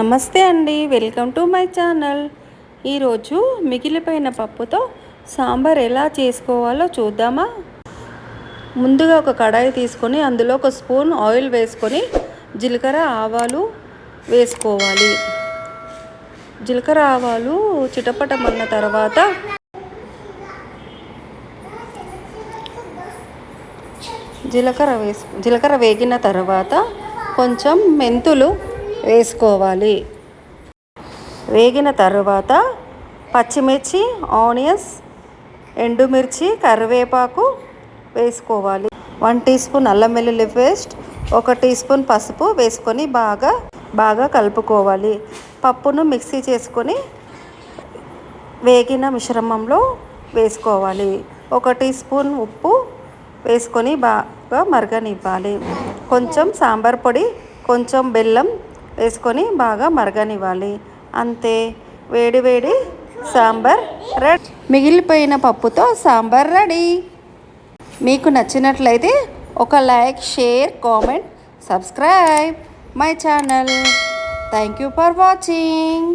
నమస్తే అండి, welcome to my channel. ఈరోజు మిగిలిపోయిన పప్పుతో సాంబార్ ఎలా చేసుకోవాలో చూద్దామా. ముందుగా ఒక కడాయి తీసుకొని అందులో ఒక స్పూన్ ఆయిల్ వేసుకొని జీలకర్ర ఆవాలు వేసుకోవాలి. జీలకర్ర ఆవాలు చిటపటమన్న తర్వాత జీలకర్ర వేగిన తర్వాత కొంచెం మెంతులు వేసుకోవాలి. వేగిన తర్వాత పచ్చిమిర్చి, ఆనియన్స్, ఎండుమిర్చి, కరివేపాకు వేసుకోవాలి. 1 టీ స్పూన్ అల్లం వెల్లుల్లి పేస్ట్, 1 టీ స్పూన్ పసుపు వేసుకొని బాగా కలుపుకోవాలి. పప్పును మిక్సీ చేసుకొని వేగిన మిశ్రమంలో వేసుకోవాలి. 1 టీ స్పూన్ ఉప్పు వేసుకొని బాగా మరగనివ్వాలి. కొంచెం సాంబార్ పొడి, కొంచెం బెల్లం వేసుకొని బాగా మరగనివ్వాలి. అంతే, వేడి సాంబార్ రెడీ. మిగిలిపోయిన పప్పుతో సాంబార్ రెడీ. మీకు నచ్చినట్లయితే ఒక like, share, comment, subscribe my channel. Thank you for watching.